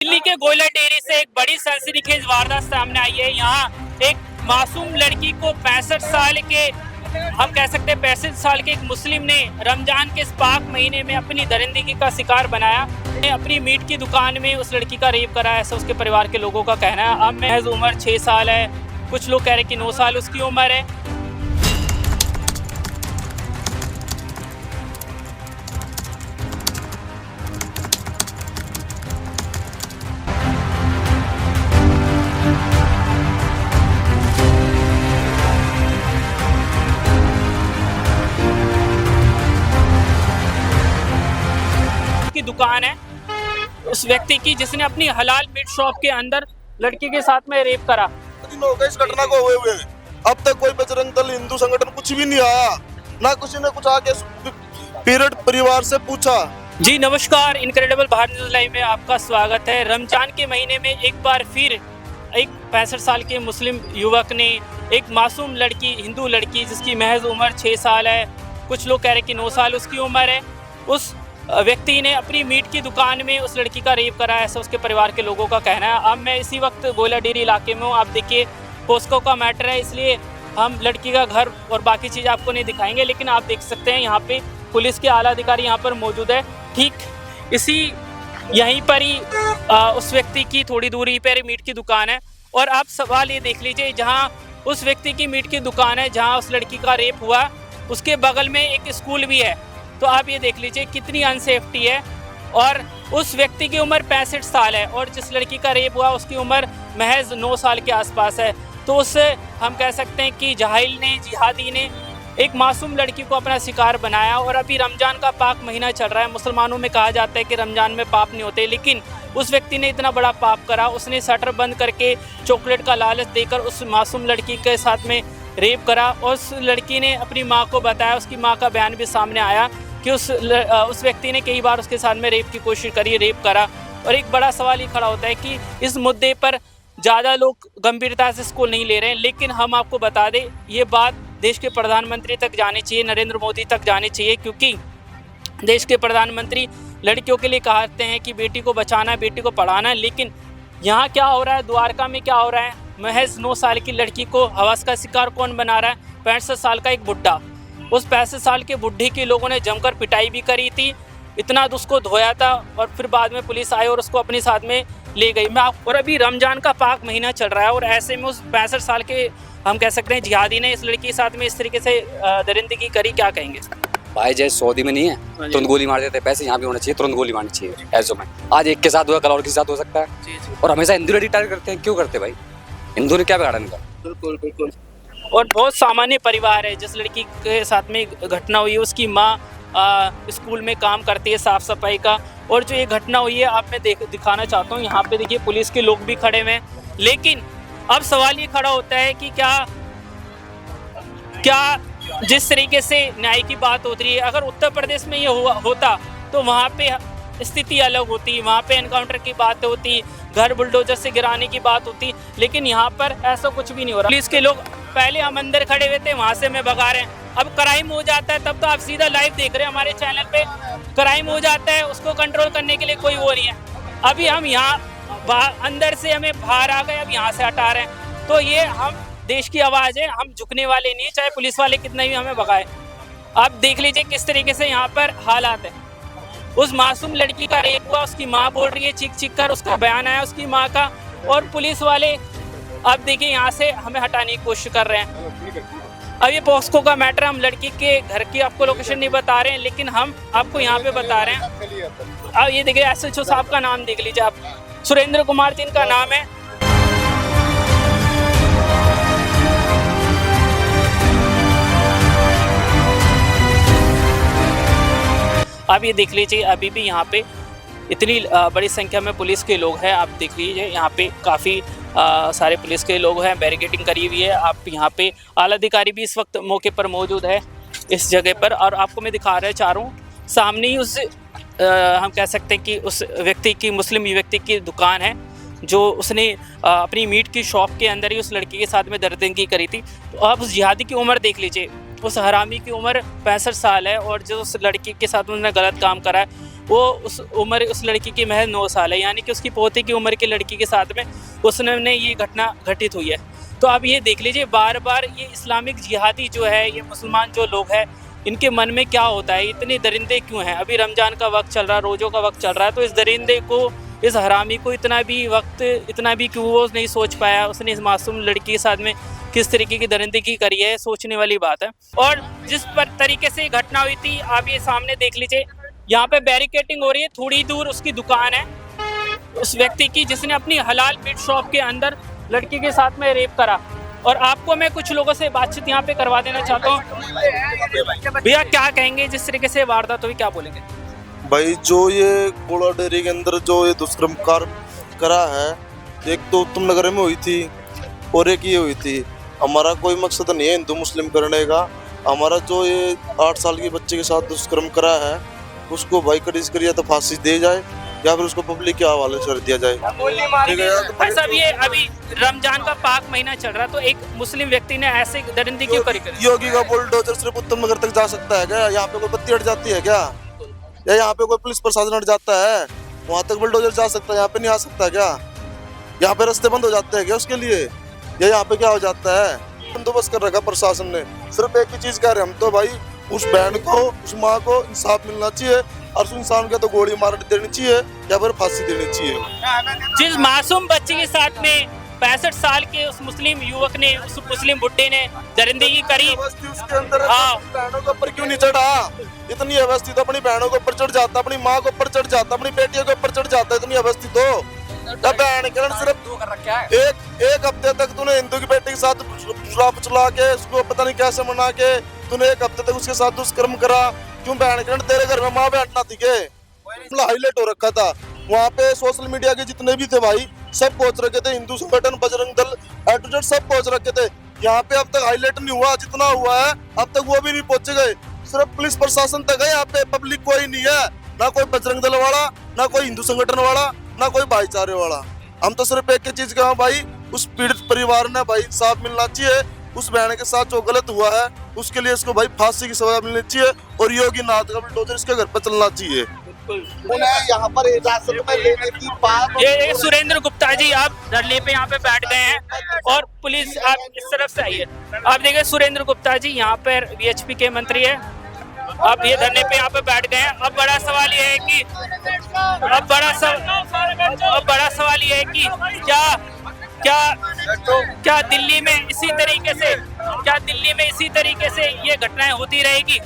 दिल्ली के गोयला डेयरी से एक बड़ी सनसनीखेज वारदात सामने आई है। यहाँ एक मासूम लड़की को 65 साल के हम कह सकते हैं 65 साल के एक मुस्लिम ने रमजान के इस पाक महीने में अपनी दरिंदगी का शिकार बनाया। अपनी मीट की दुकान में उस लड़की का रेप करा, ऐसा उसके परिवार के लोगों का कहना है। अब महज उम्र 6 साल है, कुछ लोग कह रहे हैं कि 9 साल उसकी उम्र है। की दुकान है उस व्यक्ति की जिसने अपनी हलाल मीट शॉप के अंदर लड़की के साथ में रेप करा। दिन हो गए इस घटना को हुए अब तक कोई बजरंग दल हिंदू संगठन कुछ भी नहीं आया, ना किसी ने कुछ आके पीरियड परिवार से पूछा। जी नमस्कार, इनक्रेडिबल भारत न्यूज़ लाइव में आपका स्वागत है। रमजान के महीने में एक बार फिर एक 65 साल के मुस्लिम युवक ने एक मासूम लड़की, हिंदू लड़की जिसकी महज उम्र 6 साल है, कुछ लोग कह रहे हैं कि 9 साल उसकी उम्र है, उस व्यक्ति ने अपनी मीट की दुकान में उस लड़की का रेप करा, ऐसा उसके परिवार के लोगों का कहना है। अब मैं इसी वक्त गोयला डेयरी इलाके में हूँ। आप देखिए पोस्को का मैटर है, इसलिए हम लड़की का घर और बाकी चीज़ आपको नहीं दिखाएंगे, लेकिन आप देख सकते हैं यहाँ पे पुलिस के आला अधिकारी यहाँ पर मौजूद है। ठीक इसी यहीं पर ही उस व्यक्ति की थोड़ी दूरी पर मीट की दुकान है। और आप सवाल ये देख लीजिए, जहाँ उस व्यक्ति की मीट की दुकान है, जहाँ उस लड़की का रेप हुआ, उसके बगल में एक स्कूल भी है। तो आप ये देख लीजिए कितनी अनसेफ्टी है। और उस व्यक्ति की उम्र 65 साल है और जिस लड़की का रेप हुआ उसकी उम्र महज 9 साल के आसपास है। तो उससे हम कह सकते हैं कि जाहिल ने, जिहादी ने एक मासूम लड़की को अपना शिकार बनाया। और अभी रमज़ान का पाक महीना चल रहा है। मुसलमानों में कहा जाता है कि रमज़ान में पाप नहीं होते, लेकिन उस व्यक्ति ने इतना बड़ा पाप करा। उसने शटर बंद करके चॉकलेट का लालच देकर उस मासूम लड़की के साथ में रेप करा। और उस लड़की ने अपनी माँ को बताया, उसकी माँ का बयान भी सामने आया कि उस व्यक्ति ने कई बार उसके साथ में रेप की कोशिश करी, रेप करा। और एक बड़ा सवाल ये खड़ा होता है कि इस मुद्दे पर ज़्यादा लोग गंभीरता से इसको नहीं ले रहे हैं, लेकिन हम आपको बता दें ये बात देश के प्रधानमंत्री तक जानी चाहिए, नरेंद्र मोदी तक जानी चाहिए, क्योंकि देश के प्रधानमंत्री लड़कियों के लिए कहते हैं कि बेटी को बचाना है, बेटी को पढ़ाना है। लेकिन यहाँ क्या हो रहा है, द्वारका में क्या हो रहा है, महज 9 साल की लड़की को हवस का शिकार कौन बना रहा है? 65 साल का एक बुढ़ा। उस 65 साल के बुढ़े के लोगों ने जमकर पिटाई भी करी थी, इतना उसको धोया था। और फिर बाद में पुलिस आई और उसको अपने साथ में ले गई। और अभी रमजान का पाक महीना चल रहा है और ऐसे में उस 65 साल के हम कह सकते हैं जिहादी ने इस लड़की के साथ में इस तरीके से दरिंदगी करी, क्या कहेंगे? भाई जैसे सऊदी में नहीं है तुरंत गोली मार देते, पैसे यहाँ भी होना चाहिए, तुरंत गोली मारनी चाहिए। ऐसे में आज एक के साथ हुआ, कल और किसी के साथ हो सकता है। और हमेशा हिंदू लड़की टारगेट करते हैं, क्यों करते भाई? हिंदू ने क्या बिगाड़ा इनका? बिल्कुल बिल्कुल। और बहुत सामान्य परिवार है। जिस लड़की के साथ में घटना हुई है उसकी माँ स्कूल में काम करती है, साफ सफाई का। और जो ये घटना हुई है आप मैं दिखाना चाहता हूँ। यहाँ पे देखिए पुलिस के लोग भी खड़े हुए हैं, लेकिन अब सवाल ये खड़ा होता है कि क्या जिस तरीके से न्याय की बात होती है, अगर उत्तर प्रदेश में ये होता तो वहाँ पे स्थिति अलग होती, वहाँ पे एनकाउंटर की बात होती, घर बुलडोजर से गिराने की बात होती। लेकिन यहाँ पर ऐसा कुछ भी नहीं हो रहा। पुलिस के लोग पहले हम अंदर खड़े हुए थे, वहाँ से मैं भगा रहे हैं। अब क्राइम हो जाता है तब तो आप सीधा लाइव देख रहे हैं हमारे चैनल पे। क्राइम हो जाता है, उसको कंट्रोल करने के लिए कोई वो नहीं है। अभी हम यहाँ अंदर से हमें बाहर आ गए, अब यहाँ से हटा रहे हैं। तो ये हम देश की आवाज़ है, हम झुकने वाले नहीं, चाहे पुलिस वाले कितना भी हमें भगाए। आप देख लीजिए किस तरीके से यहाँ पर हालात है। उस मासूम लड़की का रेप हुआ, उसकी माँ बोल रही है चीख चीख कर, उसका बयान आया उसकी माँ का। और पुलिस वाले अब देखिए यहाँ से हमें हटाने की कोशिश कर रहे हैं। अब ये पोस्को का मैटर, हम लड़की के घर की आपको लोकेशन नहीं बता रहे हैं, लेकिन हम आपको यहाँ पे बता रहे हैं। अब ये देखिए SHO साहब का नाम देख लीजिए आप, सुरेंद्र कुमार जी इनका नाम है। आप ये देख लीजिए अभी भी यहाँ पे इतनी बड़ी संख्या में पुलिस के लोग हैं। आप देख लीजिए यहाँ पे काफ़ी सारे पुलिस के लोग हैं, बैरिकेडिंग करी हुई है। आप यहाँ पे आला अधिकारी भी इस वक्त मौके पर मौजूद है इस जगह पर। और आपको मैं दिखा रहा है चारों सामने ही उस हम कह सकते हैं कि उस व्यक्ति की, मुस्लिम व्यक्ति की दुकान है, जो उसने अपनी मीट की शॉप के अंदर ही उस लड़की के साथ में दरिंदगी करी थी। तो आप उस जिहादी की उम्र देख लीजिए, उस हरामी की उम्र 65 साल है और जो उस लड़की के साथ उन्होंने गलत काम करा है वो उस उम्र उस लड़की की महज 9 साल है, यानी कि उसकी पोते की उम्र की लड़की के साथ में उसने ये घटना घटित हुई है। तो आप ये देख लीजिए, बार बार ये इस्लामिक जिहादी जो है, ये मुसलमान जो लोग हैं, इनके मन में क्या होता है, इतने दरिंदे क्यों हैं। अभी रमज़ान का वक्त चल रहा है, रोज़ों का वक्त चल रहा है, तो इस दरिंदे को, इस हरामी को इतना भी क्यों वो नहीं सोच पाया, उसने इस मासूम लड़की के साथ में किस तरीके की दरिंदगी करी है, सोचने वाली बात है। और जिस पर तरीके से घटना हुई थी, आप ये सामने देख लीजिए, यहाँ पे बैरिकेटिंग हो रही है, थोड़ी दूर उसकी दुकान है उस व्यक्ति की जिसने अपनी हलाल मीट शॉप के अंदर लड़की के साथ में रेप करा। और आपको मैं कुछ लोगों से बातचीत यहाँ पे करवा देना चाहता हूँ। भैया क्या कहेंगे, जिस तरीके से वारदात हुई, क्या बोलेंगे? भाई जो ये कोड़ा डेयरी के अंदर जो ये दुष्कर्म कार्य करा है, एक तो उत्तम नगर में हुई थी और एक ये हुई थी। हमारा कोई मकसद नहीं है हिंदू मुस्लिम करने का। हमारा जो ये 8 साल के बच्चे के साथ दुष्कर्म करा है, उसको भाई कड़ी से करिए तो फांसी दे जाए या फिर उसको पब्लिक के हवाले कर दिया जाए। भाई साहब, ये अभी रमजान का पाक महीना चल रहा है, तो एक मुस्लिम व्यक्ति ने ऐसे दरिंदगी क्यों करी? योगी का बुलडोजर सिर्फ उत्तम नगर तक जा सकता है क्या? यहाँ पे कोई बत्ती हट जाती है क्या? या यहाँ पे कोई पुलिस प्रशासन हट जाता है? वहाँ तक बुलडोजर जा सकता है, यहाँ पे नहीं आ सकता क्या? यहाँ पे रास्ते बंद हो जाते हैं क्या उसके लिए? या यहाँ पे क्या हो जाता है? बंदोबस्त कर रखा प्रशासन ने। सिर्फ एक ही चीज कह रहे हम तो भाई, उस बहन को, उस माँ को इंसाफ मिलना चाहिए और उस इंसान को तो गोली मार देनी चाहिए या फिर फांसी देनी चाहिए। जिस मासूम बच्चे के साथ में 65 साल के उस मुस्लिम युवक ने, उस मुस्लिम बुड्ढे ने दरिंदगी करी, उसके अंदर बहनों के ऊपर क्यों नहीं चढ़ा? इतनी अवस्थित अपनी बहनों के ऊपर चढ़ जाता, अपनी माँ के ऊपर चढ़ जाता, अपनी बेटियों के ऊपर चढ़ जाता। इतनी अवस्थित हो बहन किरण, सिर्फ एक हफ्ते तक तूने हिंदू की बेटी के साथ शराब चला के, उसको पता नहीं कैसे मना के तूने एक हफ्ते तक उसके साथ दुष्कर्म करा। क्यों बहन किरण, तेरे घर में माँ बहन ना थी के? हाईलाइट हो रखा था वहाँ पे, सोशल मीडिया के जितने भी थे भाई सब पहुंच रखे थे, हिंदू संगठन, Bajrang Dal, A to Z सब पहुंच रखे थे। यहाँ पे अब तक हाईलाइट नहीं हुआ, जितना हुआ है अब तक वो भी नहीं पहुंचे गए। सिर्फ पुलिस प्रशासन तक है, यहाँ पे पब्लिक कोई नहीं है, ना कोई बजरंग दल वाला, ना कोई हिंदू संगठन वाला, ना कोई भाईचारे वाला। हम तो सिर्फ एक ही चीज कहा भाई, उस पीड़ित परिवार ने भाई इंसाफ मिलना चाहिए। उस बहन के साथ जो गलत हुआ है उसके लिए इसको भाई फांसी की सजा मिलनी चाहिए और योगी नाथ का बुलडोजर इसके घर पर चलना चाहिए। यहाँ पर लेने की बात। ये सुरेंद्र गुप्ता जी, आप धरने पे यहाँ पे बैठ गए हैं और पुलिस, आप इस तरफ से आइए। आप देखिए, सुरेंद्र गुप्ता जी यहाँ पर VHP के मंत्री है, आप ये धरने पे यहाँ पे बैठ गए हैं। अब बड़ा सवाल ये है कि क्या दिल्ली में इसी तरीके से ये घटनाएं होती रहेगी?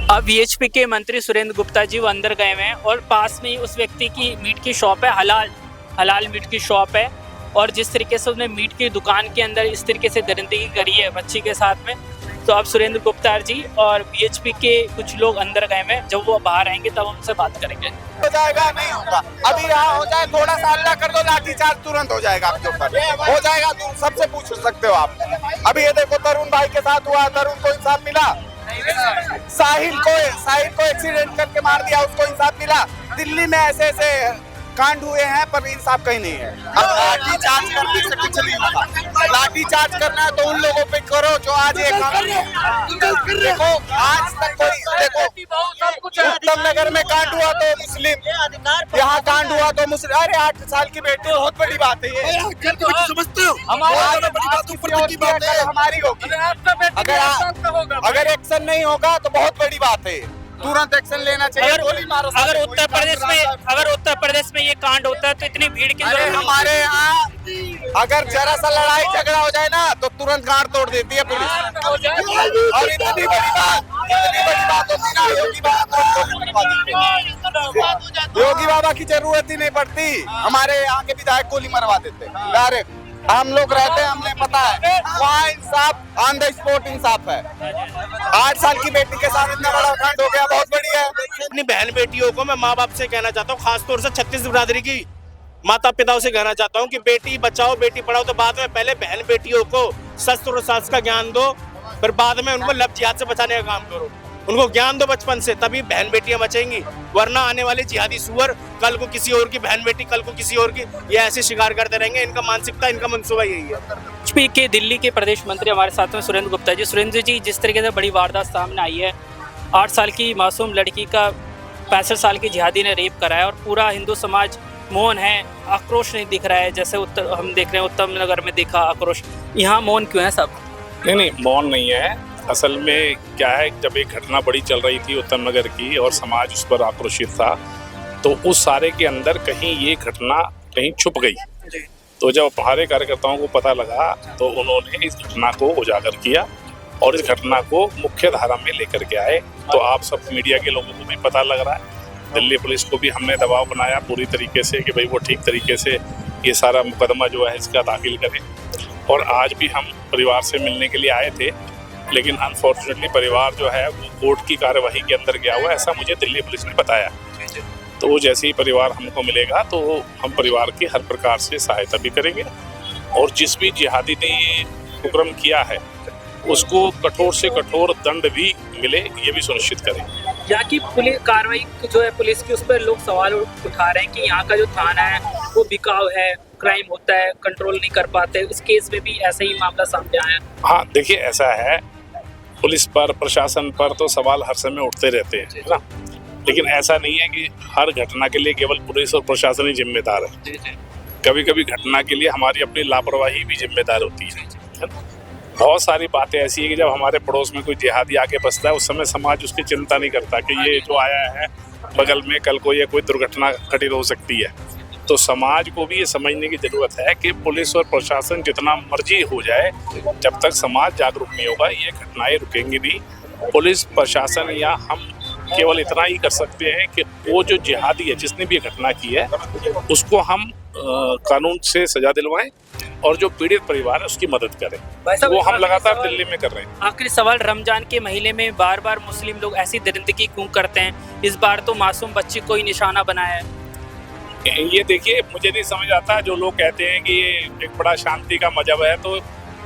अब VHP के मंत्री सुरेंद्र गुप्ता जी वो अंदर गए हुए हैं और पास में ही उस व्यक्ति की मीट की शॉप है, हलाल मीट की शॉप है। और जिस तरीके से उसने मीट की दुकान के अंदर इस तरीके से दरिंदगी करी है बच्ची के साथ में, तो अब सुरेंद्र गुप्ता जी और VHP के कुछ लोग अंदर गए हैं। जब वो बाहर आएंगे तब उनसे बात करेंगे। हो जाएगा, नहीं होगा, अभी यहाँ हो जाए, थोड़ा सा अल्लाह कर दो, लाठीचार्ज तुरंत हो जाएगा आपके ऊपर, हो जाएगा। तुम सबसे पूछ सकते हो आप। अभी ये देखो, तरुण भाई के साथ हुआ, तरुण को इंसाफ मिला। साहिल को एक्सीडेंट करके मार दिया, उसको इंसाफ मिला। दिल्ली में ऐसे कांड हुए हैं पर इंसाफ कहीं नहीं है। अब लाठी चार्ज करने से कुछ नहीं होगा। लाठी चार्ज करना है तो उन लोगों पे करो जो आज ये देखो, आज तक कोई उत्तम नगर में कांड हुआ तो मुस्लिम, यहाँ कांड हुआ तो मुस्लिम। अरे 8 साल की बेटी, बहुत बड़ी बात है ये, समझते हो? हमारी होगी। अगर एक्शन नहीं होगा तो बहुत बड़ी बात है, तुरंत एक्शन लेना चाहिए। गोली मारो। अगर उत्तर प्रदेश में ये कांड होता है तो इतनी भीड़ की जरूरत नहीं। हमारे यहाँ अगर जरा सा लड़ाई झगड़ा हो जाए ना तो तुरंत गाड़ तोड़ देती है पुलिस। और इतनी बड़ी बात होती ना, योगी बाबा की जरूरत ही नहीं पड़ती। हमारे यहाँ के विधायक गोली मरवा देते डायरेक्ट। हम लोग रहते हैं, हमें पता है वहाँ इंसाफ ऑन द स्पॉट इंसाफ है। 8 साल की बेटी के साथ इतना बड़ा कांड हो गया, बहुत बढ़िया है। अपनी बहन बेटियों को मैं माँ बाप से कहना चाहता हूँ, खासतौर से 36 बिरादरी की माता पिताओं से कहना चाहता हूँ कि बेटी बचाओ बेटी पढ़ाओ तो बाद में पहले बहन बेटियों को शस्त्र और शास्त्र का ज्ञान दो, फिर बाद में उनको लव जिहाद से बचाने का काम करो। उनको ज्ञान दो बचपन से, तभी बहन बेटियां बचेंगी। वरना आने वाले जिहादी सुअर कल को किसी और की बहन बेटी, कल को किसी और की, ये ऐसे शिकार करते रहेंगे। इनका मानसिकता, इनका मंसूबा यही है। बीजेपी के दिल्ली के प्रदेश मंत्री हमारे साथ में सुरेंद्र गुप्ता जी। सुरेंद्र जी, जिस तरीके से बड़ी वारदात सामने आई है, 8 साल की मासूम लड़की का 65 साल की जिहादी ने रेप करा है और पूरा हिंदू समाज मौन है, आक्रोश नहीं दिख रहा है। जैसे हम देख रहे हैं उत्तम नगर में देखा आक्रोश, यहाँ मौन क्यों है सब? नहीं, मौन नहीं है। असल में क्या है, जब एक घटना बड़ी चल रही थी उत्तम नगर की और समाज उस पर आक्रोशित था, तो उस सारे के अंदर कहीं ये घटना कहीं छुप गई। तो जब हमारे कार्यकर्ताओं को पता लगा तो उन्होंने इस घटना को उजागर किया और इस घटना को मुख्य धारा में लेकर के आए। तो आप सब मीडिया के लोगों को भी पता लग रहा है, दिल्ली पुलिस को भी हमने दबाव बनाया पूरी तरीके से कि भाई वो ठीक तरीके से ये सारा मुकदमा जो है इसका दाखिल करें। और आज भी हम परिवार से मिलने के लिए आए थे, लेकिन अनफॉर्चुनेटली परिवार जो है वो कोर्ट की कार्यवाही के अंदर गया हुआ, ऐसा मुझे दिल्ली पुलिस ने बताया। तो जैसे ही परिवार हमको मिलेगा तो हम परिवार की हर प्रकार से सहायता भी करेंगे और जिस भी जिहादी ने ये कुकर्म किया है उसको कठोर से कठोर दंड भी मिले, ये भी सुनिश्चित करेंगे। यहाँ की पुलिस कार्रवाई जो है पुलिस की, उस पर लोग सवाल उठा रहे हैं कि यहाँ का जो थाना है वो बिकाऊ है, क्राइम होता है, कंट्रोल नहीं कर पाते। इस केस में भी ऐसा ही मामला सामने आया। हाँ देखिए, ऐसा है, पुलिस पर प्रशासन पर तो सवाल हर समय उठते रहते हैं, है ना, लेकिन ऐसा नहीं है कि हर घटना के लिए केवल पुलिस और प्रशासन ही जिम्मेदार है। कभी कभी घटना के लिए हमारी अपनी लापरवाही भी जिम्मेदार होती है। बहुत सारी बातें ऐसी है कि जब हमारे पड़ोस में कोई जिहादी आके बसता है उस समय समाज उसकी चिंता नहीं करता कि ये जो आया है बगल में कल को ये कोई दुर्घटना घटित हो सकती है। तो समाज को भी ये समझने की जरूरत है कि पुलिस और प्रशासन जितना मर्जी हो जाए, जब तक समाज जागरूक नहीं होगा ये घटनाएं रुकेंगी नहीं। पुलिस प्रशासन या हम केवल इतना ही कर सकते हैं कि वो जो जिहादी है जिसने भी ये घटना की है उसको हम कानून से सजा दिलवाएं और जो पीड़ित परिवार है उसकी मदद करें। वो हम लगातार दिल्ली में कर रहे हैं। आखिरी सवाल, रमजान के महीने में बार बार मुस्लिम लोग ऐसी दरिंदगी क्यों करते हैं? इस बार तो मासूम बच्ची को ही निशाना बनाया है। ये देखिए, मुझे नहीं समझ आता, जो लोग कहते हैं कि ये एक बड़ा शांति का मजहब है, तो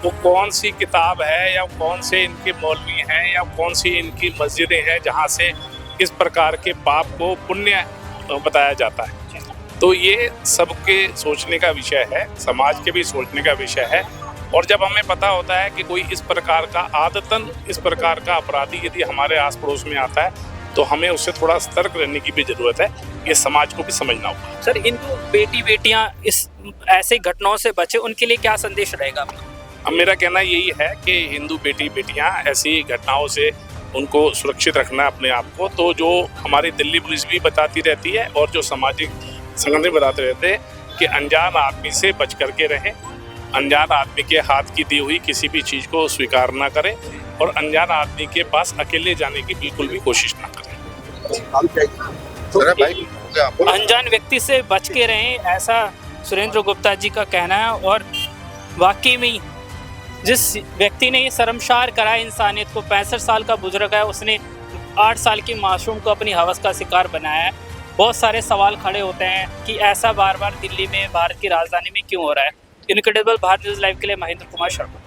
वो कौन सी किताब है या कौन से इनके मौलवी हैं या कौन सी इनकी मस्जिदें हैं जहाँ से इस प्रकार के पाप को पुण्य बताया जाता है? तो ये सबके सोचने का विषय है, समाज के भी सोचने का विषय है। और जब हमें पता होता है कि कोई इस प्रकार का आदतन इस प्रकार का अपराधी यदि हमारे आस पड़ोस में आता है तो हमें उससे थोड़ा सतर्क रहने की भी जरूरत है। ये समाज को भी समझना होगा। सर, हिंदू बेटी बेटियां इस ऐसे घटनाओं से बचे, उनके लिए क्या संदेश रहेगा आपका? अब मेरा कहना यही है कि हिंदू बेटी बेटियां ऐसी घटनाओं से उनको सुरक्षित रखना है अपने आप को। तो जो हमारी दिल्ली पुलिस भी बताती रहती है और जो सामाजिक संगठन बताते रहते हैं कि अनजान आदमी से बच करके रहें, अनजान आदमी के हाथ की दी हुई किसी भी चीज़ को स्वीकार ना करें और अनजान आदमी के पास अकेले जाने की बिल्कुल भी कोशिश ना करें। अनजान व्यक्ति से बच के रहें, ऐसा सुरेंद्र गुप्ता जी का कहना है। और वाकई में जिस व्यक्ति ने ये शर्मसार करा इंसानियत को, 65 साल का बुजुर्ग है, उसने 8 साल की मासूम को अपनी हवस का शिकार बनाया है। बहुत सारे सवाल खड़े होते हैं कि ऐसा बार बार दिल्ली में, भारत की राजधानी में क्यों हो रहा है। इनक्रेडिबल भारत न्यूज़ लाइव के लिए महेंद्र कुमार शर्मा।